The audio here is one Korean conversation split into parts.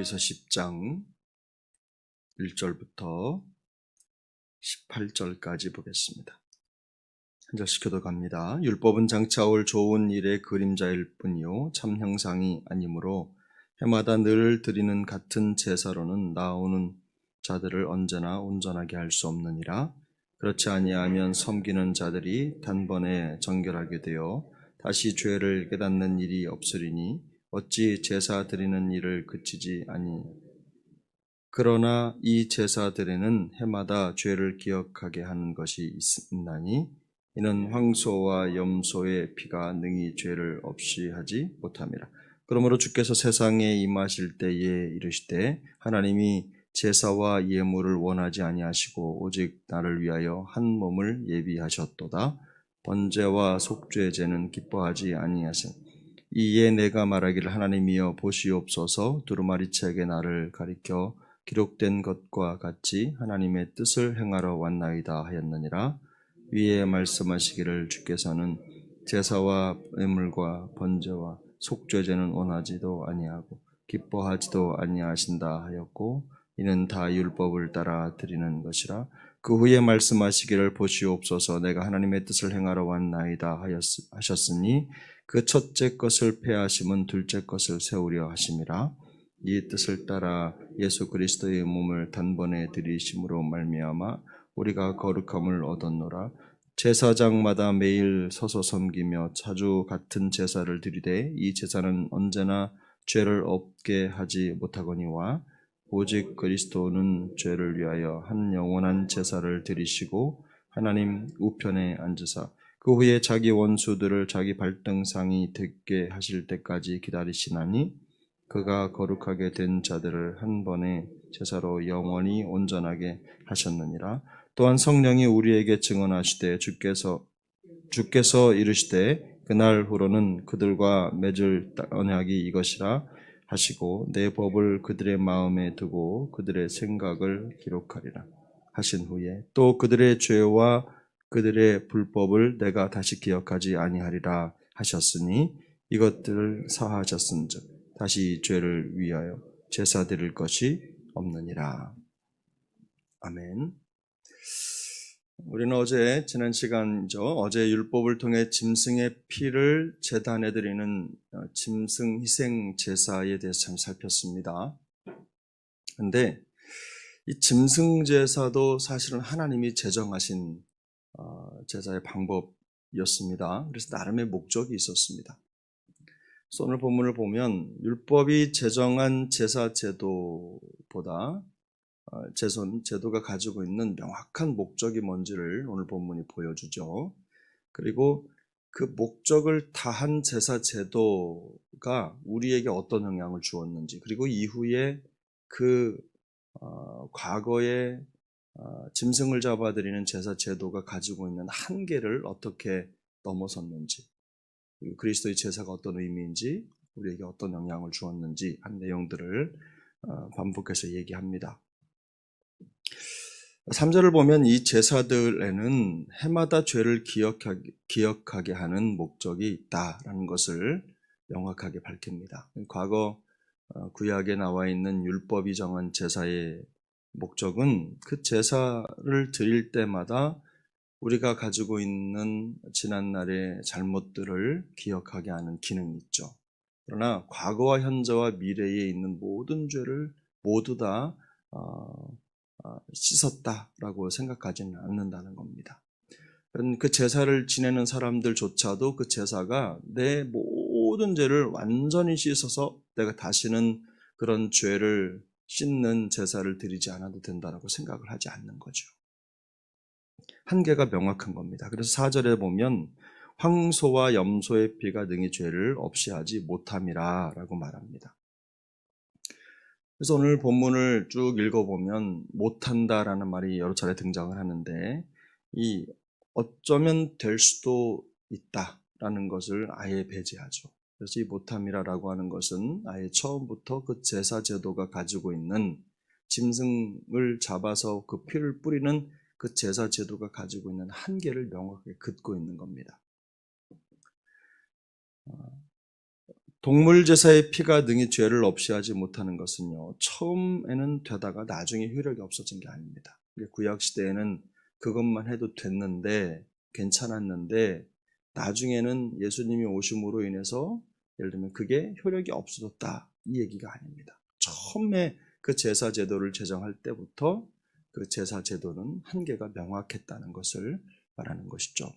레위기서 10장 1절부터 18절까지 보겠습니다. 한 절씩 교독합니다. 율법은 장차 올 좋은 일의 그림자일 뿐이요 참 형상이 아니므로 해마다 늘 드리는 같은 제사로는 나오는 자들을 언제나 온전하게 할 수 없느니라. 그렇지 아니하면 섬기는 자들이 단번에 정결하게 되어 다시 죄를 깨닫는 일이 없으리니 어찌 제사 드리는 일을 그치지 아니. 그러나 이 제사들에는 해마다 죄를 기억하게 하는 것이 있나니 이는 황소와 염소의 피가 능히 죄를 없이 하지 못함이라. 그러므로 주께서 세상에 임하실 때에 이르시되 하나님이 제사와 예물을 원하지 아니하시고 오직 나를 위하여 한 몸을 예비하셨도다. 번제와 속죄제는 기뻐하지 아니하신. 이에 내가 말하기를 하나님이여 보시옵소서. 두루마리책에 나를 가리켜 기록된 것과 같이 하나님의 뜻을 행하러 왔나이다 하였느니라. 위에 말씀하시기를 주께서는 제사와 예물과 번제와 속죄제는 원하지도 아니하고 기뻐하지도 아니하신다 하였고 이는 다 율법을 따라 드리는 것이라. 그 후에 말씀하시기를 보시옵소서. 내가 하나님의 뜻을 행하러 왔나이다 하셨으니 그 첫째 것을 폐하심은 둘째 것을 세우려 하심이라. 이 뜻을 따라 예수 그리스도의 몸을 단번에 드리심으로 말미암아 우리가 거룩함을 얻었노라. 제사장마다 매일 서서 섬기며 자주 같은 제사를 드리되 이 제사는 언제나 죄를 없게 하지 못하거니와 오직 그리스도는 죄를 위하여 한 영원한 제사를 드리시고 하나님 우편에 앉으사 그 후에 자기 원수들을 자기 발등상이 되게 하실 때까지 기다리시나니 그가 거룩하게 된 자들을 한 번의 제사로 영원히 온전하게 하셨느니라. 또한 성령이 우리에게 증언하시되 주께서 이르시되 그날 후로는 그들과 맺을 언약이 이것이라 하시고 내 법을 그들의 마음에 두고 그들의 생각을 기록하리라 하신 후에 또 그들의 죄와 그들의 불법을 내가 다시 기억하지 아니하리라 하셨으니 이것들을 사하셨은즉 다시 죄를 위하여 제사 드릴 것이 없느니라. 아멘. 우리는 지난 시간이죠. 어제 율법을 통해 짐승의 피를 제단에 드리는 짐승 희생 제사에 대해서 참 살폈습니다. 그런데 이 짐승 제사도 사실은 하나님이 제정하신 제사의 방법이었습니다. 그래서 나름의 목적이 있었습니다. 그래서 오늘 본문을 보면 율법이 제정한 제사 제도보다 제도가 가지고 있는 명확한 목적이 뭔지를 오늘 본문이 보여주죠. 그리고 그 목적을 다한 제사 제도가 우리에게 어떤 영향을 주었는지, 그리고 이후에 그 과거에 짐승을 잡아드리는 제사 제도가 가지고 있는 한계를 어떻게 넘어섰는지, 그리고 그리스도의 제사가 어떤 의미인지, 우리에게 어떤 영향을 주었는지 한 내용들을 반복해서 얘기합니다. 3절을 보면 이 제사들에는 해마다 죄를 기억하게 하는 목적이 있다라는 것을 명확하게 밝힙니다. 과거 구약에 나와 있는 율법이 정한 제사의 목적은 그 제사를 드릴 때마다 우리가 가지고 있는 지난날의 잘못들을 기억하게 하는 기능이 있죠. 그러나 과거와 현재와 미래에 있는 모든 죄를 모두 다 씻었다라고 생각하지는 않는다는 겁니다. 그 제사를 지내는 사람들조차도 그 제사가 내 모든 죄를 완전히 씻어서 내가 다시는 그런 죄를 씻는 제사를 드리지 않아도 된다고 생각을 하지 않는 거죠. 한계가 명확한 겁니다. 그래서 4절에 보면 황소와 염소의 피가 능히 죄를 없이 하지 못함이라 라고 말합니다. 그래서 오늘 본문을 쭉 읽어보면 못한다라는 말이 여러 차례 등장을 하는데 이 어쩌면 될 수도 있다라는 것을 아예 배제하죠. 그래서 이 못함이라고 하는 것은 아예 처음부터 그 제사 제도가 가지고 있는 짐승을 잡아서 그 피를 뿌리는 그 제사 제도가 가지고 있는 한계를 명확하게 긋고 있는 겁니다. 동물 제사의 피가 능히 죄를 없이 하지 못하는 것은요, 처음에는 되다가 나중에 효력이 없어진 게 아닙니다. 구약 시대에는 그것만 해도 됐는데, 괜찮았는데, 나중에는 예수님이 오심으로 인해서 예를 들면 그게 효력이 없어졌다, 이 얘기가 아닙니다. 처음에 그 제사 제도를 제정할 때부터 그 제사 제도는 한계가 명확했다는 것을 말하는 것이죠.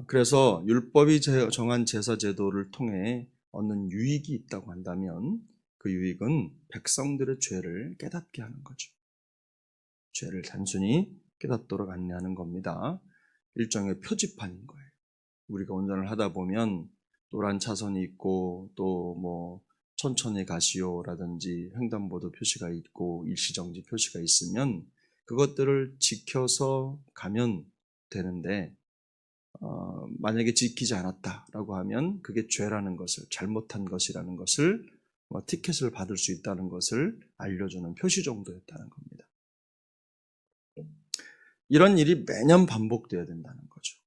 그래서 율법이 정한 제사 제도를 통해 얻는 유익이 있다고 한다면 그 유익은 백성들의 죄를 깨닫게 하는 거죠. 죄를 단순히 깨닫도록 안내하는 겁니다. 일종의 표지판인 거예요. 우리가 운전을 하다 보면 노란 차선이 있고 또 뭐 천천히 가시오라든지 횡단보도 표시가 있고 일시정지 표시가 있으면 그것들을 지켜서 가면 되는데 만약에 지키지 않았다라고 하면 그게 죄라는 것을, 잘못한 것이라는 것을, 티켓을 받을 수 있다는 것을 알려주는 표시 정도였다는 겁니다. 이런 일이 매년 반복되어야 된다는 거죠.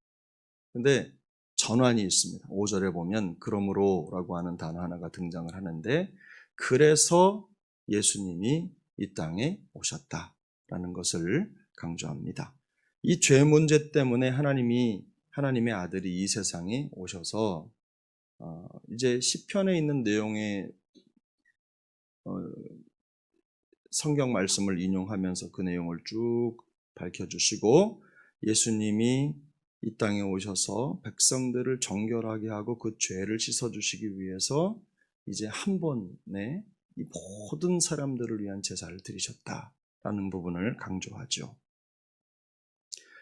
근데 전환이 있습니다. 5절에 보면 그러므로라고 하는 단어 하나가 등장을 하는데, 그래서 예수님이 이 땅에 오셨다라는 것을 강조합니다. 이 죄 문제 때문에 하나님의 아들이 이 세상에 오셔서 이제 시편에 있는 내용의 성경 말씀을 인용하면서 그 내용을 쭉 밝혀주시고, 예수님이 이 땅에 오셔서 백성들을 정결하게 하고 그 죄를 씻어주시기 위해서 이제 한 번에 이 모든 사람들을 위한 제사를 드리셨다라는 부분을 강조하죠.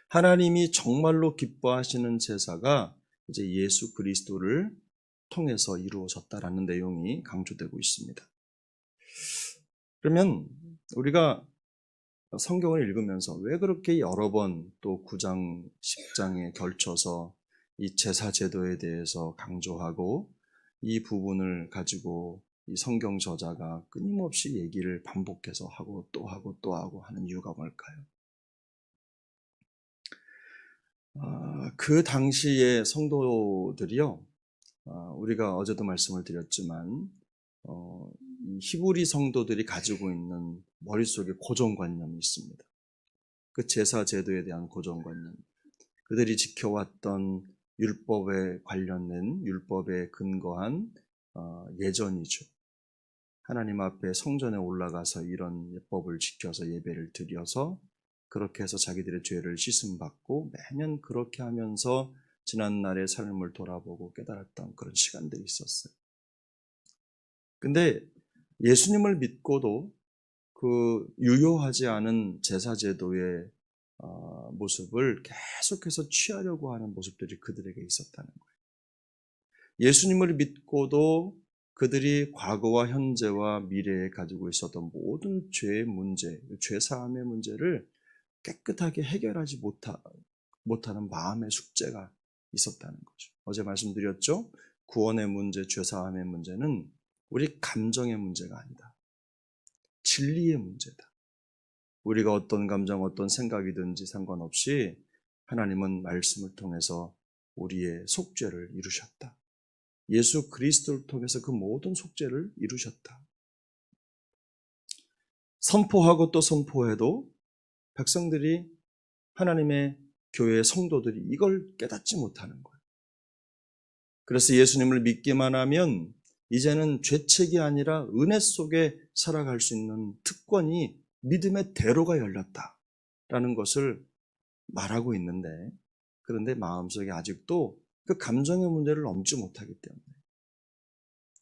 하나님이 정말로 기뻐하시는 제사가 이제 예수 그리스도를 통해서 이루어졌다라는 내용이 강조되고 있습니다. 그러면 우리가 성경을 읽으면서 왜 그렇게 여러 번 또 9장, 10장에 걸쳐서 이 제사 제도에 대해서 강조하고 이 부분을 가지고 이 성경 저자가 끊임없이 얘기를 반복해서 하고 또 하고 또 하고 하는 이유가 뭘까요? 그 당시의 성도들이요, 우리가 어제도 말씀을 드렸지만 이 히브리 성도들이 가지고 있는 머릿속에 고정관념이 있습니다. 그 제사 제도에 대한 고정관념, 그들이 지켜왔던 율법에 관련된, 율법에 근거한 예전이죠. 하나님 앞에 성전에 올라가서 이런 예법을 지켜서 예배를 드려서 그렇게 해서 자기들의 죄를 씻음받고 매년 그렇게 하면서 지난날의 삶을 돌아보고 깨달았던 그런 시간들이 있었어요. 근데 예수님을 믿고도 그 유효하지 않은 제사제도의 모습을 계속해서 취하려고 하는 모습들이 그들에게 있었다는 거예요. 예수님을 믿고도 그들이 과거와 현재와 미래에 가지고 있었던 모든 죄의 문제, 죄사함의 문제를 깨끗하게 해결하지 못하는 마음의 숙제가 있었다는 거죠. 어제 말씀드렸죠? 구원의 문제, 죄사함의 문제는 우리 감정의 문제가 아니다. 진리의 문제다. 우리가 어떤 감정, 어떤 생각이든지 상관없이 하나님은 말씀을 통해서 우리의 속죄를 이루셨다. 예수 그리스도를 통해서 그 모든 속죄를 이루셨다. 선포하고 또 선포해도 백성들이, 하나님의 교회의 성도들이 이걸 깨닫지 못하는 거예요. 그래서 예수님을 믿기만 하면 이제는 죄책이 아니라 은혜 속에 살아갈 수 있는 특권이, 믿음의 대로가 열렸다라는 것을 말하고 있는데, 그런데 마음속에 아직도 그 감정의 문제를 넘지 못하기 때문에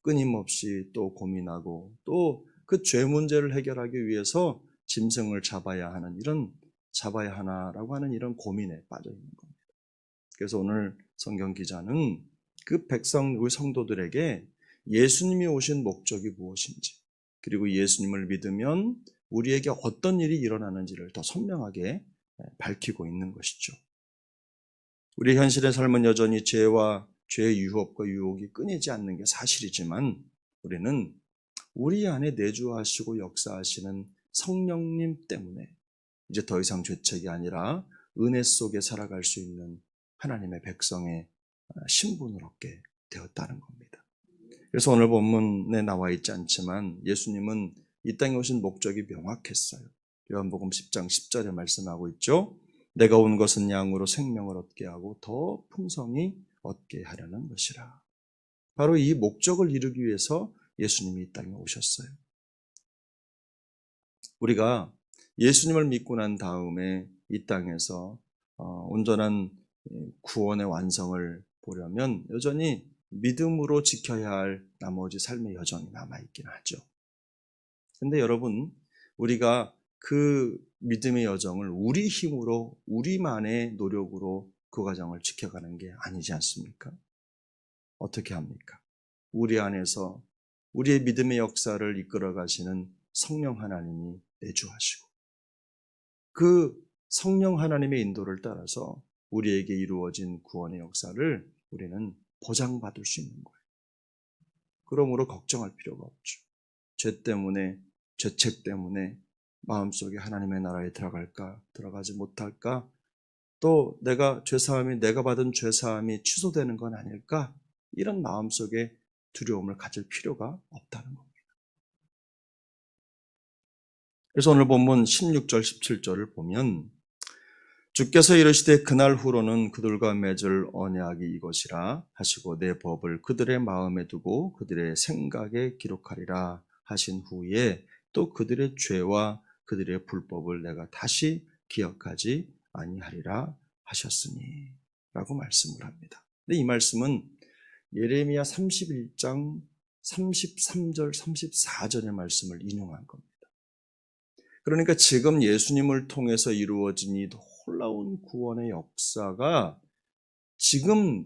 끊임없이 또 고민하고 또 그 죄 문제를 해결하기 위해서 짐승을 잡아야 하나라고 하는 이런 고민에 빠져 있는 겁니다. 그래서 오늘 성경 기자는 그 우리 성도들에게 예수님이 오신 목적이 무엇인지, 그리고 예수님을 믿으면 우리에게 어떤 일이 일어나는지를 더 선명하게 밝히고 있는 것이죠. 우리 현실의 삶은 여전히 죄와 죄의 유혹과 유혹이 끊이지 않는 게 사실이지만, 우리는 우리 안에 내주하시고 역사하시는 성령님 때문에 이제 더 이상 죄책이 아니라 은혜 속에 살아갈 수 있는 하나님의 백성의 신분을 얻게 되었다는 겁니다. 그래서 오늘 본문에 나와 있지 않지만 예수님은 이 땅에 오신 목적이 명확했어요. 요한복음 10장 10절에 말씀하고 있죠. 내가 온 것은 양으로 생명을 얻게 하고 더 풍성히 얻게 하려는 것이라. 바로 이 목적을 이루기 위해서 예수님이 이 땅에 오셨어요. 우리가 예수님을 믿고 난 다음에 이 땅에서 온전한 구원의 완성을 보려면 여전히 믿음으로 지켜야 할 나머지 삶의 여정이 남아있긴 하죠. 근데 여러분, 우리가 그 믿음의 여정을 우리 힘으로, 우리만의 노력으로 그 과정을 지켜가는 게 아니지 않습니까? 어떻게 합니까? 우리 안에서 우리의 믿음의 역사를 이끌어 가시는 성령 하나님이 내주하시고 그 성령 하나님의 인도를 따라서 우리에게 이루어진 구원의 역사를 우리는 보장받을 수 있는 거예요. 그러므로 걱정할 필요가 없죠. 죄 때문에, 죄책 때문에 마음속에 하나님의 나라에 들어갈까, 들어가지 못할까, 또 내가 받은 죄사함이 취소되는 건 아닐까, 이런 마음속에 두려움을 가질 필요가 없다는 겁니다. 그래서 오늘 본문 16절, 17절을 보면 주께서 이르시되 그날 후로는 그들과 맺을 언약이 이것이라 하시고 내 법을 그들의 마음에 두고 그들의 생각에 기록하리라 하신 후에 또 그들의 죄와 그들의 불법을 내가 다시 기억하지 아니하리라 하셨으니 라고 말씀을 합니다. 근데 이 말씀은 예레미야 31장 33절, 34절의 말씀을 인용한 겁니다. 그러니까 지금 예수님을 통해서 이루어진 이 놀라운 구원의 역사가 지금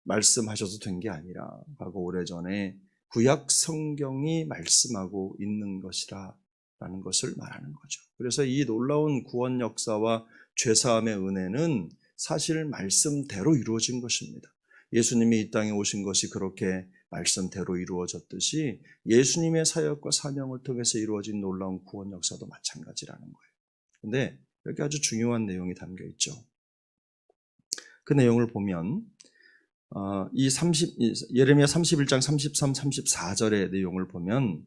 말씀하셔도 된 게 아니라 과거 오래전에 구약 성경이 말씀하고 있는 것이라 라는 것을 말하는 거죠. 그래서 이 놀라운 구원 역사와 죄사함의 은혜는 사실 말씀대로 이루어진 것입니다. 예수님이 이 땅에 오신 것이 그렇게 말씀대로 이루어졌듯이 예수님의 사역과 사명을 통해서 이루어진 놀라운 구원 역사도 마찬가지라는 거예요. 근데 여기 아주 중요한 내용이 담겨 있죠. 그 내용을 보면 예레미야 31장 33, 34절의 내용을 보면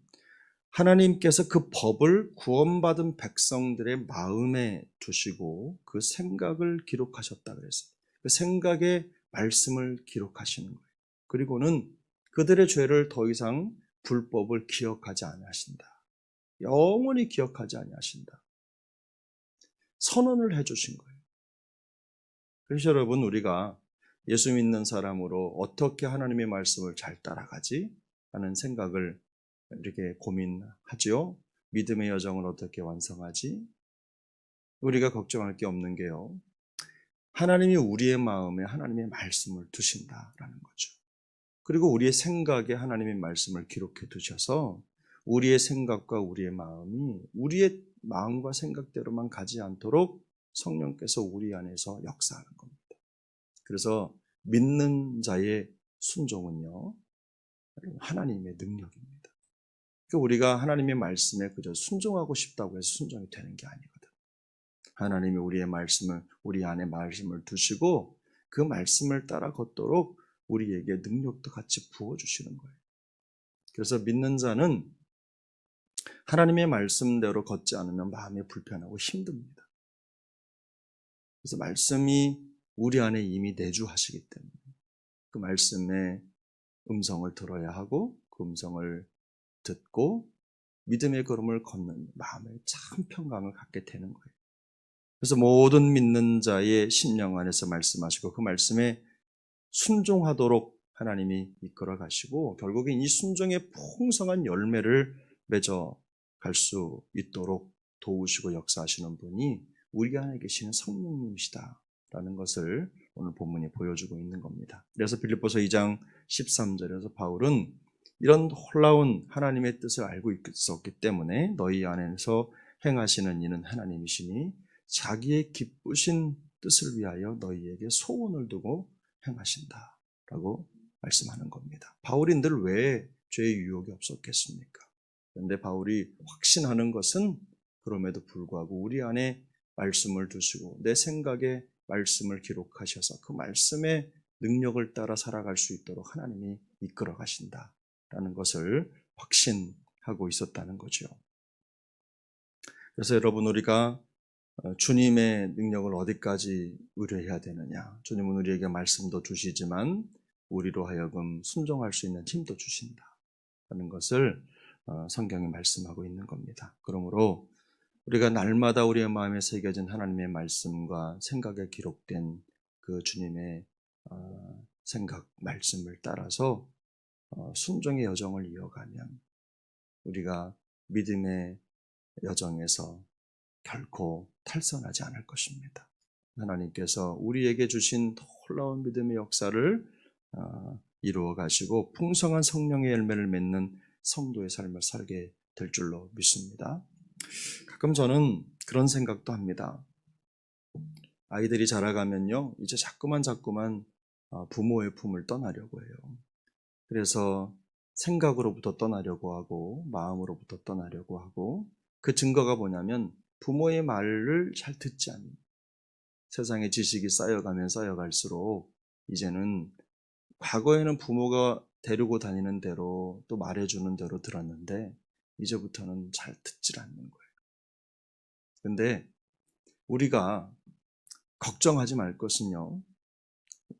하나님께서 그 법을 구원받은 백성들의 마음에 두시고 그 생각을 기록하셨다 그랬어요. 그 생각의 말씀을 기록하시는 거예요. 그리고는 그들의 죄를 더 이상 불법을 기억하지 아니하신다. 영원히 기억하지 아니하신다. 선언을 해주신 거예요. 그래서 여러분, 우리가 예수 믿는 사람으로 어떻게 하나님의 말씀을 잘 따라가지? 하는 생각을 이렇게 고민하죠. 믿음의 여정을 어떻게 완성하지? 우리가 걱정할 게 없는 게요. 하나님이 우리의 마음에 하나님의 말씀을 두신다라는 거죠. 그리고 우리의 생각에 하나님의 말씀을 기록해 두셔서 우리의 생각과 우리의 마음이 우리의 마음과 생각대로만 가지 않도록 성령께서 우리 안에서 역사하는 겁니다. 그래서 믿는 자의 순종은요, 하나님의 능력입니다. 그러니까 우리가 하나님의 말씀에 그저 순종하고 싶다고 해서 순종이 되는 게 아니거든. 하나님이 우리 안에 말씀을 두시고 그 말씀을 따라 걷도록 우리에게 능력도 같이 부어주시는 거예요. 그래서 믿는 자는 하나님의 말씀대로 걷지 않으면 마음이 불편하고 힘듭니다. 그래서 말씀이 우리 안에 이미 내주하시기 때문에 그 말씀의 음성을 들어야 하고 그 음성을 듣고 믿음의 걸음을 걷는 마음에 참 평강을 갖게 되는 거예요. 그래서 모든 믿는 자의 심령 안에서 말씀하시고 그 말씀에 순종하도록 하나님이 이끌어 가시고 결국엔 이 순종의 풍성한 열매를 맺어 갈 수 있도록 도우시고 역사하시는 분이 우리 안에 계시는 성령님이시다라는 것을 오늘 본문이 보여주고 있는 겁니다. 그래서 빌립보서 2장 13절에서 바울은 이런 놀라운 하나님의 뜻을 알고 있었기 때문에 너희 안에서 행하시는 이는 하나님이시니 자기의 기쁘신 뜻을 위하여 너희에게 소원을 두고 행하신다라고 말씀하는 겁니다. 바울이 늘 왜 죄의 유혹이 없었겠습니까? 그런데 바울이 확신하는 것은 그럼에도 불구하고 우리 안에 말씀을 두시고 내 생각에 말씀을 기록하셔서 그 말씀에 능력을 따라 살아갈 수 있도록 하나님이 이끌어 가신다라는 것을 확신하고 있었다는 거죠. 그래서 여러분, 우리가 주님의 능력을 어디까지 의뢰해야 되느냐? 주님은 우리에게 말씀도 주시지만 우리로 하여금 순종할 수 있는 힘도 주신다라는 것을 성경이 말씀하고 있는 겁니다. 그러므로 우리가 날마다 우리의 마음에 새겨진 하나님의 말씀과 생각에 기록된 그 주님의 생각, 말씀을 따라서 순종의 여정을 이어가면 우리가 믿음의 여정에서 결코 탈선하지 않을 것입니다. 하나님께서 우리에게 주신 놀라운 믿음의 역사를 이루어 가시고 풍성한 성령의 열매를 맺는 성도의 삶을 살게 될 줄로 믿습니다. 가끔 저는 그런 생각도 합니다. 아이들이 자라가면요, 이제 자꾸만 부모의 품을 떠나려고 해요. 그래서 생각으로부터 떠나려고 하고 마음으로부터 떠나려고 하고, 그 증거가 뭐냐면 부모의 말을 잘 듣지 않는, 세상의 지식이 쌓여갈수록 이제는, 과거에는 부모가 데리고 다니는 대로 또 말해주는 대로 들었는데 이제부터는 잘 듣질 않는 거예요. 근데 우리가 걱정하지 말 것은요,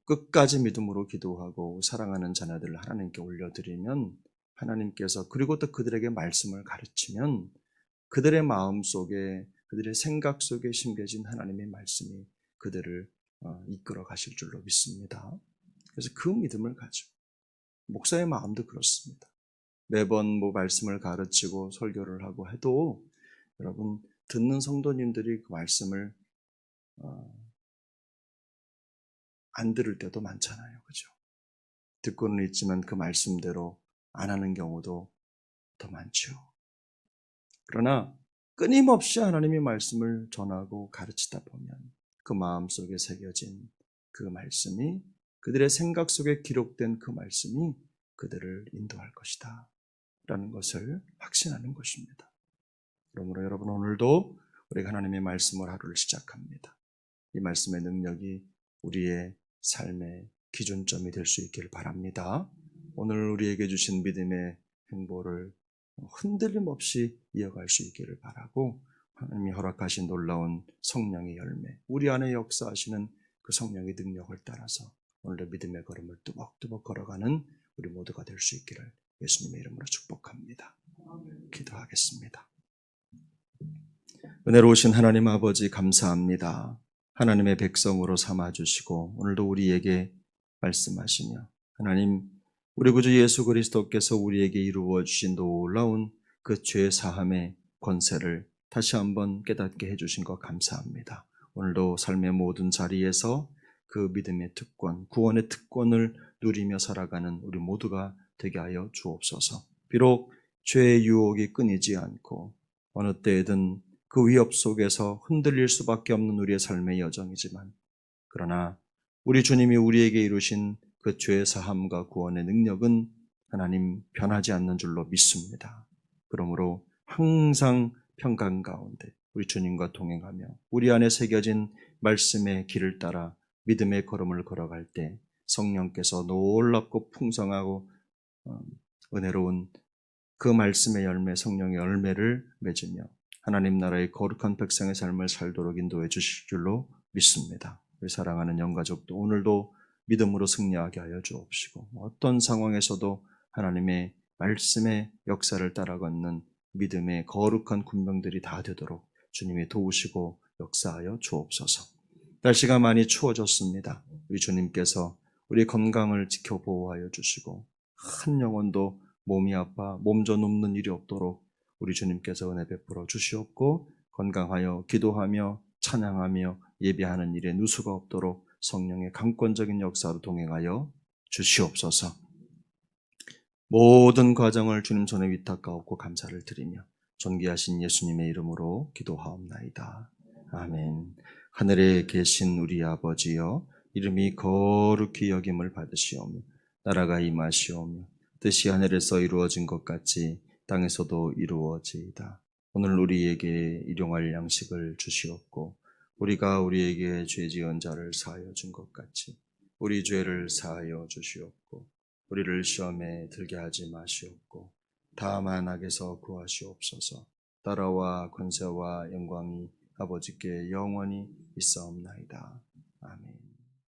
끝까지 믿음으로 기도하고 사랑하는 자녀들을 하나님께 올려드리면 하나님께서, 그리고 또 그들에게 말씀을 가르치면 그들의 마음 속에, 그들의 생각 속에 심겨진 하나님의 말씀이 그들을 이끌어 가실 줄로 믿습니다. 그래서 그 믿음을 가지고, 목사의 마음도 그렇습니다. 매번 말씀을 가르치고 설교를 하고 해도 여러분, 듣는 성도님들이 그 말씀을 안 들을 때도 많잖아요. 그죠? 듣고는 있지만 그 말씀대로 안 하는 경우도 더 많죠. 그러나 끊임없이 하나님의 말씀을 전하고 가르치다 보면 그 마음속에 새겨진 그 말씀이, 그들의 생각 속에 기록된 그 말씀이 그들을 인도할 것이다 라는 것을 확신하는 것입니다. 그러므로 여러분, 오늘도 우리가 하나님의 말씀으로 하루를 시작합니다. 이 말씀의 능력이 우리의 삶의 기준점이 될 수 있기를 바랍니다. 오늘 우리에게 주신 믿음의 행보를 흔들림 없이 이어갈 수 있기를 바라고, 하나님이 허락하신 놀라운 성령의 열매, 우리 안에 역사하시는 그 성령의 능력을 따라서 오늘의 믿음의 걸음을 뚜벅뚜벅 걸어가는 우리 모두가 될 수 있기를 예수님의 이름으로 축복합니다. 기도하겠습니다. 은혜로우신 하나님 아버지, 감사합니다. 하나님의 백성으로 삼아주시고 오늘도 우리에게 말씀하시며, 하나님, 우리 구주 예수 그리스도께서 우리에게 이루어 주신 놀라운 그 죄 사함의 권세를 다시 한번 깨닫게 해주신 것 감사합니다. 오늘도 삶의 모든 자리에서 그 믿음의 특권, 구원의 특권을 누리며 살아가는 우리 모두가 되게 하여 주옵소서. 비록 죄의 유혹이 끊이지 않고 어느 때에든 그 위협 속에서 흔들릴 수밖에 없는 우리의 삶의 여정이지만, 그러나 우리 주님이 우리에게 이루신 그 죄의 사함과 구원의 능력은 하나님 변하지 않는 줄로 믿습니다. 그러므로 항상 평강 가운데 우리 주님과 동행하며 우리 안에 새겨진 말씀의 길을 따라 믿음의 걸음을 걸어갈 때 성령께서 놀랍고 풍성하고 은혜로운 그 말씀의 열매, 성령의 열매를 맺으며 하나님 나라의 거룩한 백성의 삶을 살도록 인도해 주실 줄로 믿습니다. 우리 사랑하는 영가족도 오늘도 믿음으로 승리하게 하여 주옵시고, 어떤 상황에서도 하나님의 말씀의 역사를 따라 걷는 믿음의 거룩한 군병들이 다 되도록 주님이 도우시고 역사하여 주옵소서. 날씨가 많이 추워졌습니다. 우리 주님께서 우리 건강을 지켜 보호하여 주시고 한 영혼도 몸이 아파 몸져 눕는 일이 없도록 우리 주님께서 은혜 베풀어 주시옵고, 건강하여 기도하며 찬양하며 예배하는 일에 누수가 없도록 성령의 강권적인 역사로 동행하여 주시옵소서. 모든 과정을 주님 손에 위탁하옵고 감사를 드리며 존귀하신 예수님의 이름으로 기도하옵나이다. 아멘. 하늘에 계신 우리 아버지여, 이름이 거룩히 여김을 받으시오며 나라가 임하시오며 뜻이 하늘에서 이루어진 것 같이 땅에서도 이루어지이다. 오늘 우리에게 일용할 양식을 주시옵고 우리가 우리에게 죄 지은 자를 사하여 준 것 같이 우리 죄를 사하여 주시옵고 우리를 시험에 들게 하지 마시옵고 다만 악에서 구하시옵소서. 나라와 권세와 영광이 아버지께 영원히 있사옵나이다. 아멘.